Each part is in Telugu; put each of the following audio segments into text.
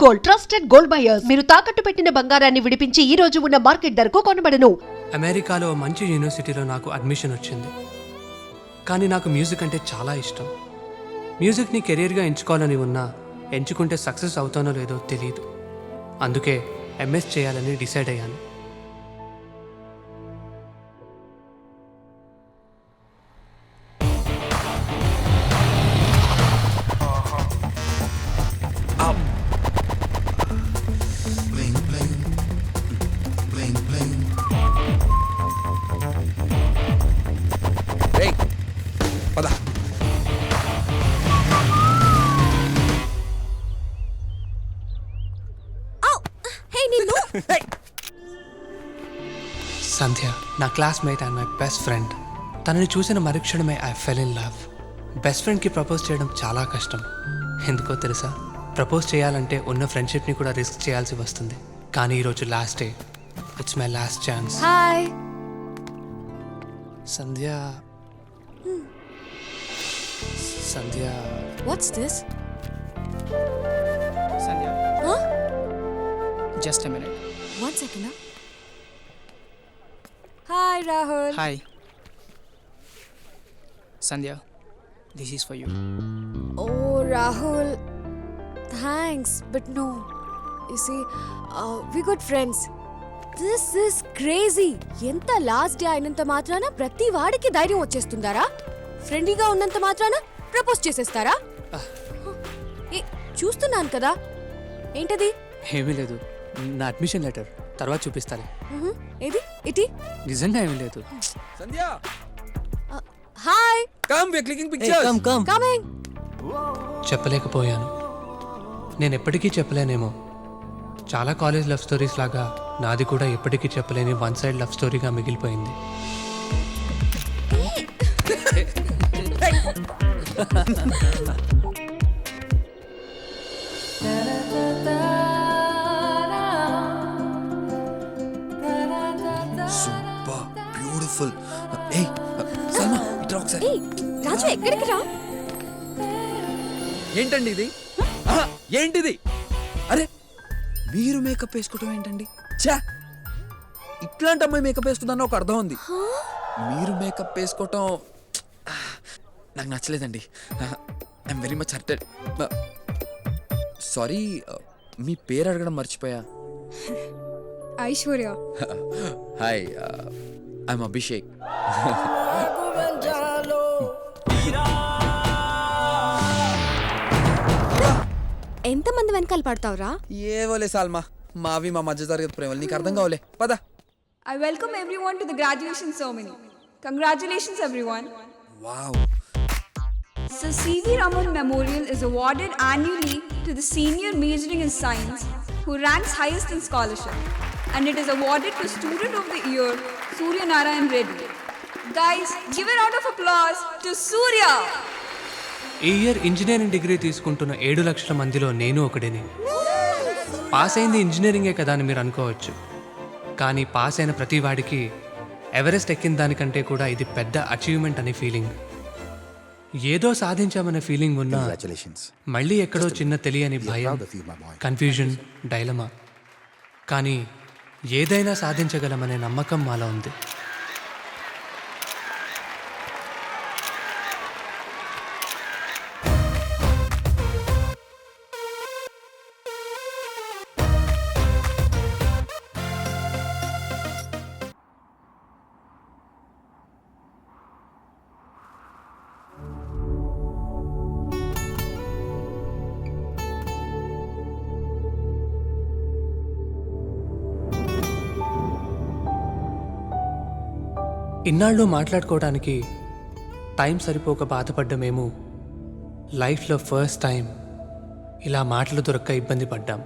Gold, trusted gold buyers. మీరు తాకట్టు పెట్టిన బంగారాన్ని విడిపించి ఈ రోజు ఉన్న మార్కెట్ ధరకు కొనబడను. అమెరికాలో మంచి యూనివర్సిటీలో నాకు అడ్మిషన్ వచ్చింది. కానీ నాకు మ్యూజిక్ అంటే చాలా ఇష్టం. మ్యూజిక్ని కెరీర్గా ఎంచుకోవాలని ఉన్నా ఎంచుకుంటే సక్సెస్ అవుతానో లేదో తెలియదు. అందుకే ఎంఎస్ చేయాలని డిసైడ్ అయ్యాను. సంధ్య నా classmate and my best friend. తనని చూసిన మరుక్షణమే I fell in love. Best ఫ్రెండ్కి ప్రపోజ్ చేయడం చాలా కష్టం. ఎందుకో తెలుసా? ప్రపోజ్ చేయాలంటే ఉన్న ఫ్రెండ్షిప్ని కూడా రిస్క్ చేయాల్సి వస్తుంది. కానీ ఈరోజు last day. It's my last chance. Hi Sandhya. Sandhya. What's this? Sandhya, Huh? just a minute. One second. Hi Rahul. Hi. Sandhya, this is for you. Oh Rahul, thanks, but no. You see, we good friends. This is crazy. ఎంత లాస్ట్ డే అయినంత మాత్రాన ప్రతి వాడికి ధైర్యం వచ్చేస్తుందారా? ఫ్రెండ్లీగా ఉన్నంత మాత్రాన ప్రపోజ్ చేసేస్తారా? చూస్తున్నాను కదా, ఏంటది? ఏమీ లేదు, నా అడ్మిషన్ లెటర్ తర్వాత చూపిస్తాను. ఏది ఇటీ? నిజంగా ఏమీ లేదు. Sandhya, hi. come, we're clicking pictures. Coming. చెప్పలేకపోయాను. నేను ఎప్పటికీ చెప్పలేనేమో. చాలా కాలేజ్ లవ్ స్టోరీస్ లాగా నాది కూడా ఎప్పటికీ చెప్పలేని వన్ సైడ్ లవ్ స్టోరీగా మిగిలిపోయింది. Super beautiful. Hey, Salma, ఇట్రా ఒకసారి. ఏయ్ రాజు, ఎక్కడికి రా? ఏంటండి ఇది? ఆహా, ఏంటిది? అరే మీరు మేకప్ వేసుకోవటం ఏంటండి? ఛా, ఇట్లాంటి అమ్మాయి మేకప్ వేసుకుందన్న ఒక అర్థం ఉంది. మీరు మేకప్ వేసుకోవటం నాకు నచ్చలేదండి. I'm very much hurted. Sorry, మీ పేరు అడగడం మర్చిపోయా. ఐశ్వర్య. Hi, I'm Abhishek. ఎంతమంది వెనకాల పడతావురా? ఏవోలే సాల్మా, మావి మా మధ్య తరగతి ప్రేమలు నీకు అర్థం కావలే. పద. I welcome everyone to the graduation ceremony. Congratulations, everyone. Wow. So, C.V. Raman Memorial is awarded annually to the senior majoring in science who ranks highest in scholarship, and it is awarded to Student of the Year, Surya Narayan Reddy. Guys, give a round of applause to Surya. ఈ ఇయర్ ఇంజనీరింగ్ డిగ్రీ తీసుకుంటున్న 7 లక్షల మందిలో నేను ఒకడిని. పాస్ అయింది ఇంజనీరింగే కదా అని మీరు అనుకోవచ్చు. కానీ పాస్ అయిన ప్రతి వాడికి ఎవరెస్ట్ ఎక్కిన దానికంటే కూడా ఇది పెద్ద అచీవ్మెంట్ అనే ఫీలింగ్. ఏదో సాధించామనే ఫీలింగ్ ఉన్నా మళ్ళీ ఎక్కడో చిన్న తెలియని భయం, కన్ఫ్యూజన్, డైలమా. కానీ ఏదైనా సాధించగలమనే నమ్మకం మాలో ఉంది. ఇన్నాళ్ళు మాట్లాడుకోవడానికి టైం సరిపోక బాధపడ్డమేమో లైఫ్లో ఫస్ట్ టైం ఇలా మాటలు దొరక్క ఇబ్బంది పడ్డాం.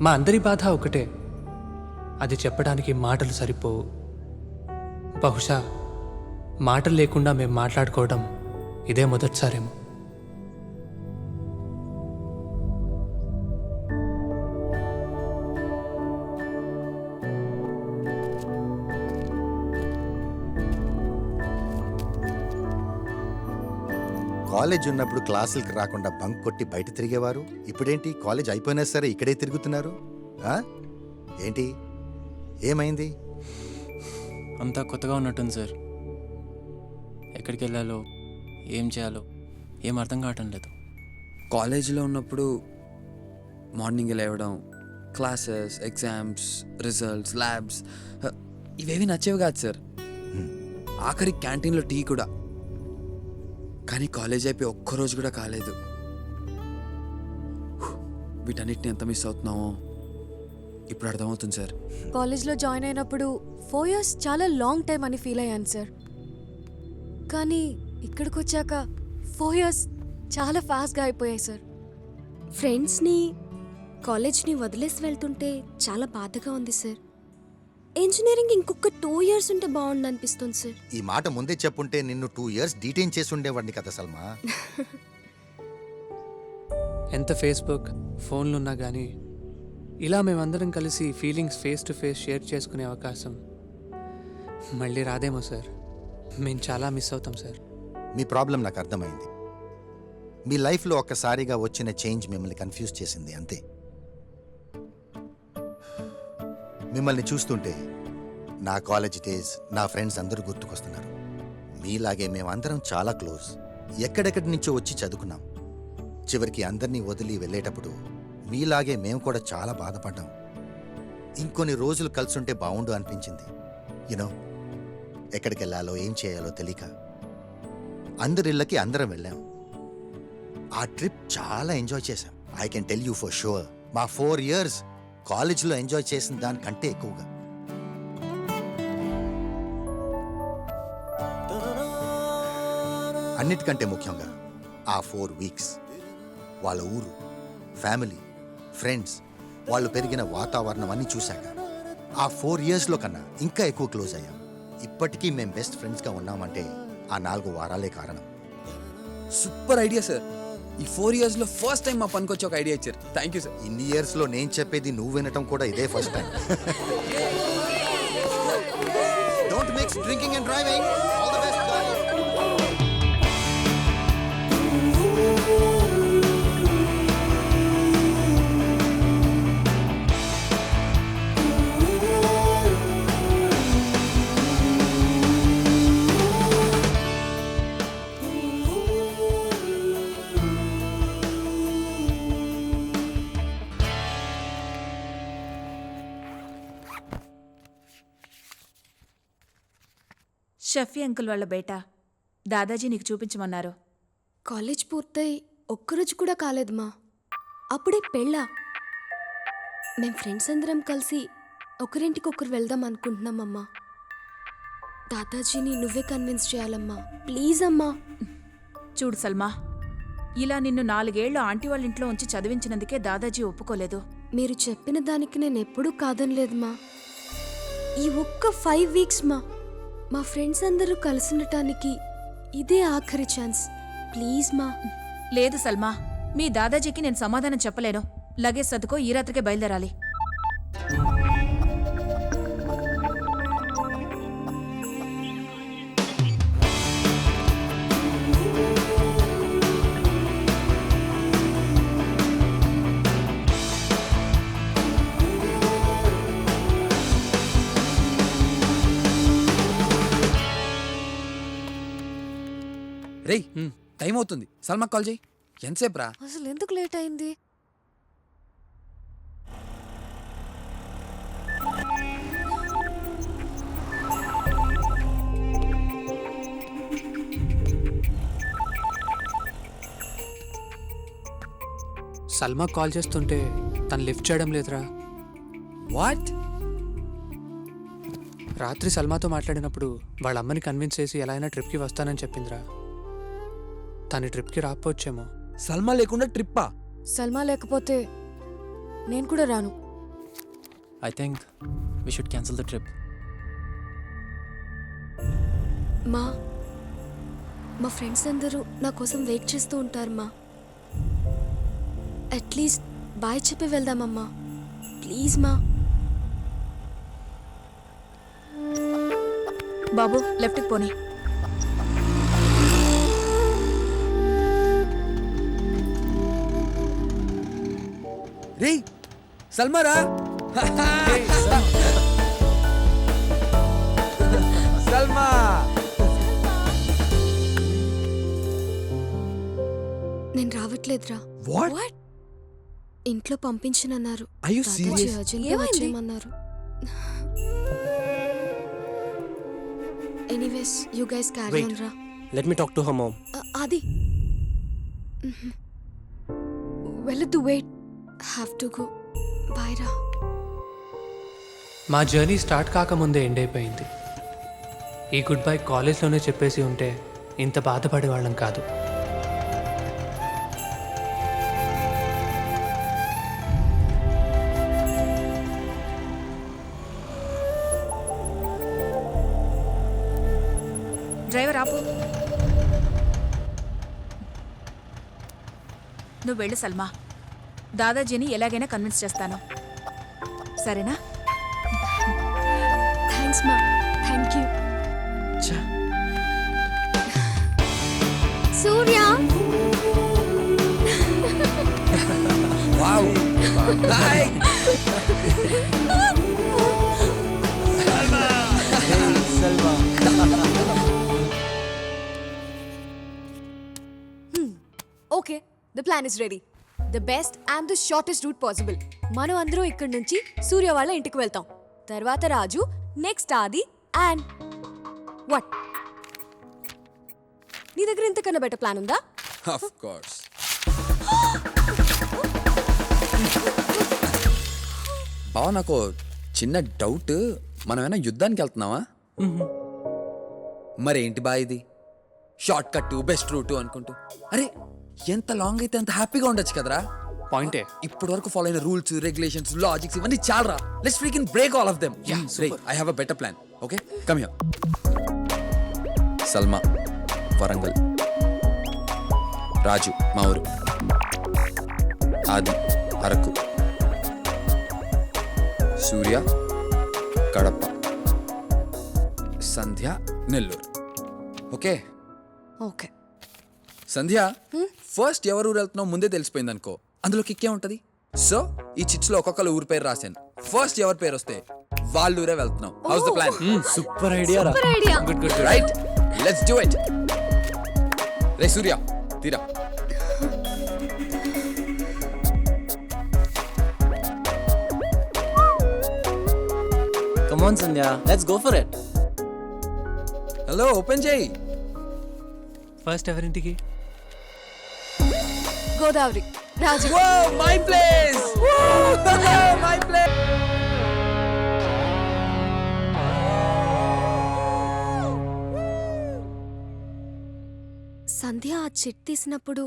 మా అందరి బాధ ఒకటే, అది చెప్పడానికి మాటలు సరిపోవు. బహుశా మాటలు లేకుండా మేము మాట్లాడుకోవడం ఇదే మొదటిసారేమో. కాలేజ్ ఉన్నప్పుడు క్లాసులకు రాకుండా బంక్ కొట్టి బయట తిరిగేవారు. ఇప్పుడేంటి కాలేజ్ అయిపోయినా సరే ఇక్కడే తిరుగుతున్నారు? ఆ? ఏంటి ఏమైంది? అంతా కొత్తగా ఉన్నట్టుంది సార్. ఎక్కడికి వెళ్ళాలో ఏం చేయాలో ఏం అర్థం కావటం లేదు. కాలేజీలో ఉన్నప్పుడు మార్నింగ్ లేవడం, క్లాసెస్, ఎగ్జామ్స్, రిజల్ట్స్, ల్యాబ్స్ ఇవేవి నచ్చేవి కాదు సార్. ఆఖరి క్యాంటీన్లో టీ కూడా. కానీ కాలేజ్ అయిపోయి ఒక్కరోజు కూడా కాలేదు. వీటన్నిటిని ఎంత మిస్ అవుతున్నామో ఇప్పుడు అర్థమవుతుంది సార్. కాలేజ్లో జాయిన్ అయినప్పుడు 4 years చాలా లాంగ్ టైం అని ఫీల్ అయ్యాను సార్. కానీ ఇక్కడికి వచ్చాక 4 years చాలా ఫాస్ట్గా అయిపోయాయి సార్. ఫ్రెండ్స్ని కాలేజ్ని వదిలేసి వెళ్తుంటే చాలా బాధగా ఉంది సార్. ఇంజనీరింగ్ ఇంకొక 2 years ఉంటే బాగుండు అనిపిస్తుంది సార్. ఈ మాట ముందే చెప్పుంటే నిన్ను 2 years డీటైన్ చేసి ఉండేవాడిని కదా సల్మా. ఎంత ఫేస్బుక్ ఫోన్లు ఉన్నా కానీ ఇలా మేమందరం కలిసి feelings face to face share చేసుకునే అవకాశం మళ్ళీ రాదేమో సార్. మేము చాలా మిస్ అవుతాం సార్. మీ ప్రాబ్లం నాకు అర్థమైంది. మీ లైఫ్లో ఒక్కసారిగా వచ్చిన చేంజ్ మిమ్మల్ని కన్ఫ్యూజ్ చేసింది అంతే. మిమ్మల్ని చూస్తుంటే నా కాలేజ్ డేస్, నా ఫ్రెండ్స్ అందరూ గుర్తుకొస్తున్నారు. మీలాగే మేమందరం చాలా క్లోజ్. ఎక్కడెక్కడి నుంచో వచ్చి చదువుకున్నాం. చివరికి అందరినీ వదిలి వెళ్ళేటప్పుడు మీలాగే మేము కూడా చాలా బాధపడ్డాం. ఇంకొన్ని రోజులు కలిసుంటే బాగుండు అనిపించింది. యూనో, ఎక్కడికి వెళ్ళాలో ఏం చేయాలో తెలియక అందరిళ్ళకి అందరం వెళ్ళాం. ఆ ట్రిప్ చాలా ఎంజాయ్ చేశాం. I can tell you for sure, మా 4 years కాలేజ్లో ఎంజాయ్ చేసిన దానికంటే ఎక్కువగా. అన్నిటికంటే ముఖ్యంగా ఆ 4 weeks వాళ్ళ ఊరు, ఫ్యామిలీ, ఫ్రెండ్స్, వాళ్ళు పెరిగిన వాతావరణం అన్నీ చూశాక ఆ 4 yearsలో కన్నా ఇంకా ఎక్కువ క్లోజ్ అయ్యాం. ఇప్పటికీ మేము బెస్ట్ ఫ్రెండ్స్గా ఉన్నామంటే ఆ 4 వారాలే కారణం. Super idea sir. ఈ 4 yearsలో ఫస్ట్ టైం మా పనికి వచ్చి ఒక ఐడియా ఇచ్చారు. Thank you sir. ఇన్ని ఇయర్స్లో నేను చెప్పేది నువ్వు వినటం కూడా ఇదే first time. Don't mix drinking and driving. All the best guys. Shafi uncle వాళ్ళ బేటా దాదాజీ నీకు చూపించమన్నారు. కాలేజ్ పూర్తయి ఒక్కరోజు కూడా కాలేదమ్మా, అప్పుడే పెళ్ళా. మేం ఫ్రెండ్స్ అందరం కలిసి ఒకరింటికొకరు వెళ్దాం అనుకుంటున్నామమ్మా. దాదాజీని నువ్వే కన్విన్స్ చేయాలమ్మా, ప్లీజ్ అమ్మా. చూడు సల్మా, ఇలా నిన్ను 4 ఏళ్లు ఆంటీ వాళ్ళ ఇంట్లో ఉంచి చదివించినందుకే దాదాజీ ఒప్పుకోలేదు. మీరు చెప్పిన దానికి నేను ఎప్పుడూ కాదనలేదమ్మా. ఈ ఒక్క 5 weeks మా ఫ్రెండ్స్ అందరూ కలిసి ఉండటానికి ఇదే ఆఖరి ఛాన్స్, ప్లీజ్ మా. లేదు సల్మా, మీ దాదాజీకి నేను సమాధానం చెప్పలేను. లగేజ్ సర్దుకో, ఈ రాత్రికే బయలుదేరాలి. రేయ్, టైం అవుతుంది. సల్మా కాల్ చేయి. ఎంతసేపు రా? అసలు ఎందుకు లేట్ అయింది? సల్మా కాల్ చేస్తుంటే తను లిఫ్ట్ చేయడం లేదురా. వాట్? రాత్రి సల్మాతో మాట్లాడినప్పుడు వాళ్ళ అమ్మని కన్విన్స్ చేసి ఎలా అయినా ట్రిప్కి వస్తానని చెప్పిందిరా. తను ట్రిప్కి రాకపోవచ్చేమో. సల్మా లేకుండా ట్రిప్పా? సల్మా లేకపోతే నేను కూడా రాను. I think we should cancel the trip. మా ఫ్రెండ్స్ అందరూ నా కోసం వెయిట్ చేస్తూ ఉంటారు మా. అట్లీస్ట్ బాయ్ చెప్పి వెళ్దామమ్మా, ప్లీజ్ మా. బాబు, లెఫ్ట్కి పోనీ. రే సల్మారా సల్మా నేను రావట్లేదురా. వాట్ ఇంట్లో పంపించనన్నారు. Are you Dadaji serious? అర్జెంట్గా ఏమైంది? వచ్చేయమన్నారు. Anyways you guys carry on రా. Let me talk to her mom. అది వెళ్ళొద్దు, wait. Have to go. Bye రా. మా జర్నీ స్టార్ట్ కాకముందే ఎండ్ అయిపోయింది. ఈ గుడ్ బై కాలేజ్లోనే చెప్పేసి ఉంటే ఇంత బాధపడేవాళ్ళం కాదు. డ్రైవర్ ఆపు. నువ్వు వెళ్ళు సల్మా. దాదాజీని ఎలాగైనా కన్విన్స్ చేస్తాను, సరేనా? థ్యాంక్స్ మా. Thank you. Surya wow hi okay, the plan is ready. The best and the shortest route possible. మనం అందరూ ఇక్కడి నుంచి సూర్య వాళ్ళ ఇంటికి వెళ్తాం. తర్వాత Raju, next Adi and what? నీ దగ్గర ఇంతకన్నా బెటర్ ప్లాన్ ఉందా? Of course. బావ నాకు చిన్న డౌట్, మనమేనా యుద్ధానికి వెళ్తున్నావా? మరేంటి బా ఇది షార్ట్ కట్ బెస్ట్ రూట్ అనుకుంటూ? అరే ఎంత లాంగ్ అయితే అంత హ్యాపీగా ఉండొచ్చు కదరా. పాయింటే. ఇప్పటి వరకు ఫాలో అయిన రూల్స్, రెగ్యులేషన్స్, లాజిక్స్ ఇవన్నీ చాలరా. Let's freaking break all of them. I have a better plan. Okay come here. Salma Warangal, Raju మా ఊరు, Adi Araku, Surya Kadapa, Sandhya Nellore. Okay okay. Sandhya first ఎవరు ఊరు వెళ్తున్నావు ముందే తెలిసిపోయింది అనుకో, అందులో కిక్కే ఉంటది. సో ఈ చిట్స్ లో ఒక్కొక్కరు ఊరి పేరు రాశాను. ఫస్ట్ ఎవరి పేరు వస్తే వాళ్ళ ఊరే వెళ్తున్నాం. How's the plan? Super idea రా. Super idea. Good good right, let's do it. రే సూర్య తీరా. Come on Sandhya, let's go for it. Hello open చేయి. ఫస్ట్ ఎవరింటికి? Godavari, Raju. My place, my place. Sandhya ఆ చిట్ తీసినప్పుడు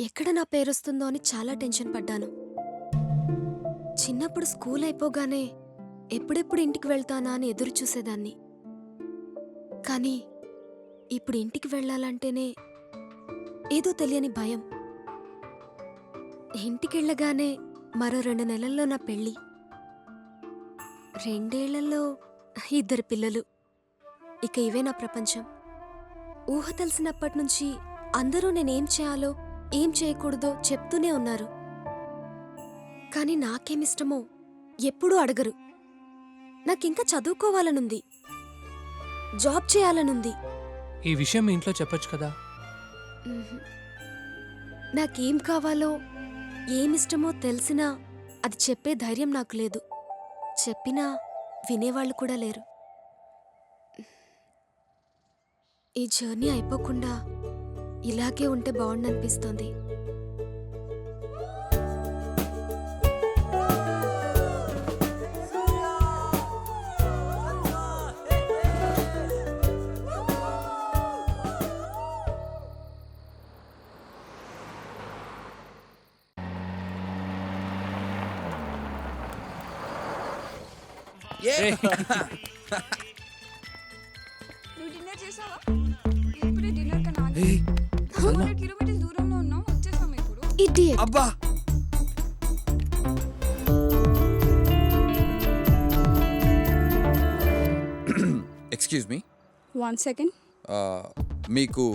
ఎక్కడ నా పేరొస్తుందో అని చాలా టెన్షన్ పడ్డాను. చిన్నప్పుడు స్కూల్ అయిపోగానే ఎప్పుడెప్పుడు ఇంటికి వెళ్తానా అని ఎదురు చూసేదాన్ని. కానీ ఇప్పుడు ఇంటికి వెళ్ళాలంటేనే ఏదో తెలియని భయం. ఇంటికెళ్ళగానే మరో 2 నెలల్లో నా పెళ్ళి, 2 ఏళ్లలో 2 పిల్లలు. ఇక ఇవే నా ప్రపంచం. ఊహ తెలిసినప్పటి నుంచి అందరూ నేనేం చేయాలో ఏం చేయకూడదో చెప్తూనే ఉన్నారు. కానీ నాకేమిష్టమో ఎప్పుడూ అడగరు. నాకింకా చదువుకోవాలనుంది, జాబ్ చేయాలనుంది. ఈ విషయం మీ ఇంట్లో చెప్పొచ్చు కదా. నాకేం కావాలో ఏమిష్టమో తెలిసినా అది చెప్పే ధైర్యం నాకు లేదు. చెప్పినా వినేవాళ్ళు కూడా లేరు. ఈ జర్నీ అయిపోకుండా ఇలాగే ఉంటే బాగుండనిపిస్తోంది. నువ్వు డిన్నర్ చేసావా? ఇప్పుడే డిన్నర్ కన్నా 200 కిలోమీటర్స్ దూరంలో ఉన్నాం, వచ్చేసాం ఇప్పుడు. ఇడియట్. అబ్బా ఎక్స్క్యూజ్ మీ, 1 second. మీకు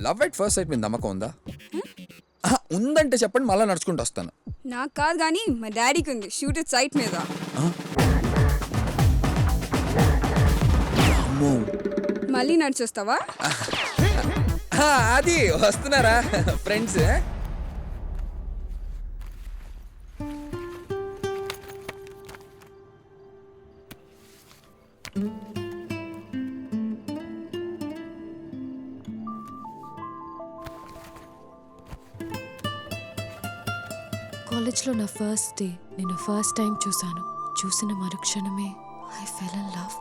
లవ్ ఎట్ ఫస్ట్ సైట్ మీద నమ్మకం ఉందా? ఉందంటే చెప్పండి, మళ్ళీ నడుచుకుంటూ వస్తాను. నాకు కాదు కానీ మా డాడీకి ఉంది. షూట్ ఇట్ సైట్ మీద. అమ్మో. మళ్ళీ నడిచొస్తావా? అది వస్తున్నారా ఫ్రెండ్స్? కాలేజ్లో నా ఫస్ట్ డే నేను ఫస్ట్ టైం చూశాను. చూసిన మరుక్షణమే ఐ ఫెల్ ఇన్ లవ్.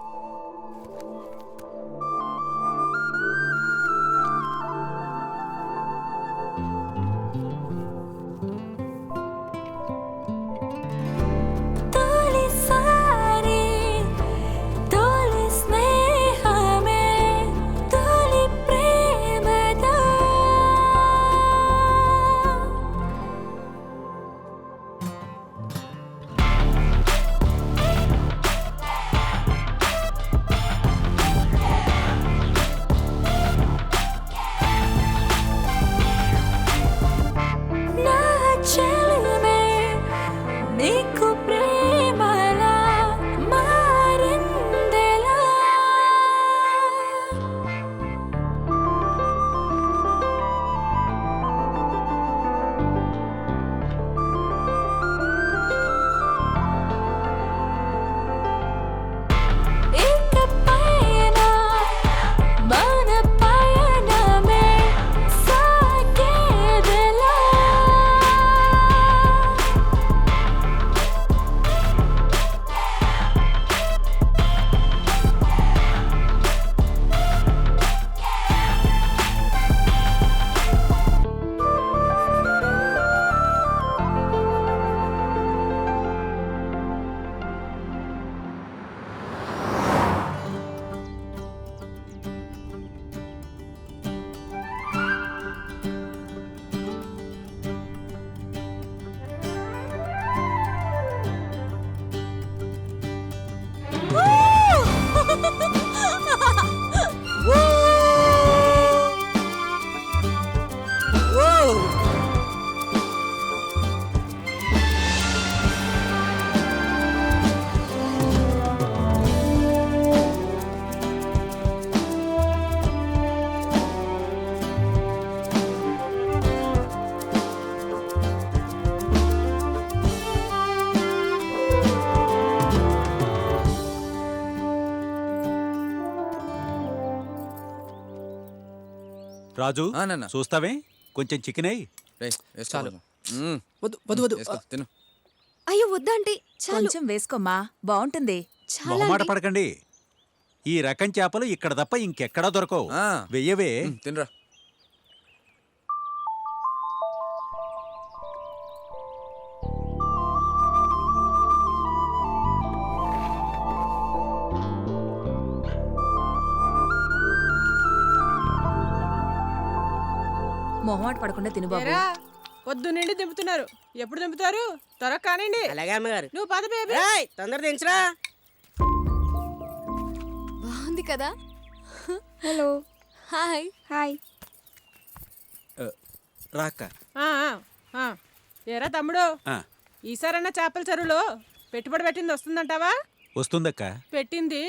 రాజు ఆ, నాన్న. చూస్తావే కొంచెం చికెన్ అయ్యి. రేయ్, వేసుకో చాలు. కొంచెం. వద్దు వద్దు వద్దు. వేసుకో, తిను. అయ్యో వద్దంటే చాలు. కొంచెం వేసుకోమ్మా, బాగుంటుంది. చాలా మొహమాట ఆంటీ. పడకండి. ఈ రకం చేపలు ఇక్కడ తప్ప ఇంకెక్కడా దొరకవు. ఆ. వెయ్యవే. తినరా. మొహమాట పడకుండా తిను బాబు. పొద్దు నుండి దింపుతున్నారు. ఎప్పుడు దింపుతారు? త్వరగా కానివ్వండి. అలాగే అమ్మగారు. నువ్వు పద బేబీ. తొందర దించరా. బాగుంది కదా. హలో. హాయ్. హాయ్. రాక్క. ఆ, ఆ, ఆ. ఏరా తమ్ముడు, ఆ, ఈసారన్నా చేపల చెరువులో పెట్టుబడి పెట్టింది వస్తుందంటావా? వస్తుందక్క. పెట్టింది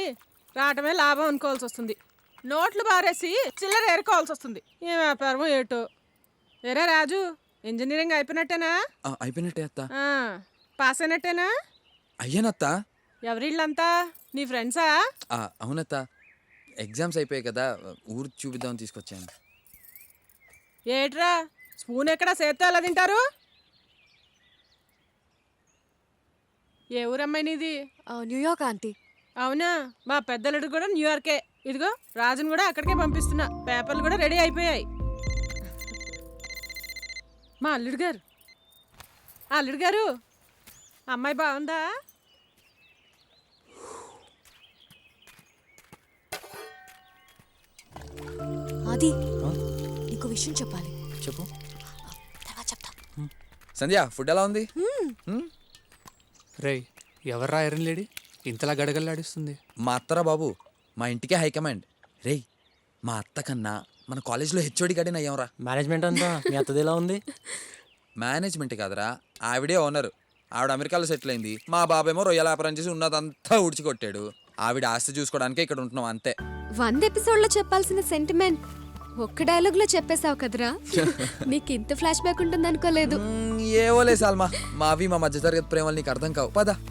రావటమే లాభం అనుకోవాల్సి వస్తుంది. నోట్లు బారేసి చిల్లర ఏరుకోవాల్సి వస్తుంది. ఏ వ్యాపారం ఏటో. ఏరా రాజు, ఇంజనీరింగ్ అయిపోయినట్టేనా? అయిపోయినట్టే అత్త. ఆ, పాస్ అయినట్టేనా? అయ్యానత్త. ఎవరిళ్ళంతా నీ ఫ్రెండ్సా? అవునత్త. ఎగ్జామ్స్ అయిపోయాయి కదా, ఊరు చూపిద్దామని తీసుకొచ్చాను. ఏట్రా స్పూన్ ఎక్కడ చేత్తో ఎలా తింటారు? ఏ ఊరమ్మాయి నీది? New York aunty. అవునా, మా పెద్దలుడు కూడా న్యూయార్కే. ఇదిగో రాజును కూడా అక్కడికే పంపిస్తున్నా. పేపర్లు కూడా రెడీ అయిపోయాయి. మా అల్లుడు గారు, అల్లుడు గారు, అమ్మాయి బాగుందా? అది నీకు విషయం చెప్పాలి. చెప్పు. తర్వాత చెప్తా. సంధ్య, ఫుడ్ ఎలా ఉంది? రేయ్, ఎవర్రా ఐరన్ లేడీ ఇంతలా గడగల్లాడిస్తుంది? మా అత్తరా బాబు, మా ఇంటికే హైకమాండ్. రేయ్, మా అత్త కన్నా మన కాలేజ్లో హెచ్ఓడి గార్డెన్ అయ్యాంరా. మేనేజ్మెంట్ అంతా మీ అత్తది ఎలా ఉంది? మేనేజ్మెంట్ కాదురా, ఆవిడే ఓనర్. ఆవిడ అమెరికాలో సెటిల్ అయింది. మా బాబేమో రొయ్యల వ్యాపారం చేసి ఉన్నదంతా ఊడ్చికొట్టాడు. ఆవిడ ఆస్తి చూసుకోవడానికే ఇక్కడ ఉంటున్నాం అంతే. 100 ఎపిసోడ్లో చెప్పాల్సిన సెంటిమెంట్ ఒక్క డైలాగ్లో చెప్పేశావు కదరా. నీకు ఇంత ఫ్లాష్ బ్యాక్ ఉంటుంది అనుకోలేదు. ఏవోలే సాల్మా, మావి మా మధ్య తరగతి ప్రేమలు నీకు అర్థం కావు. పద.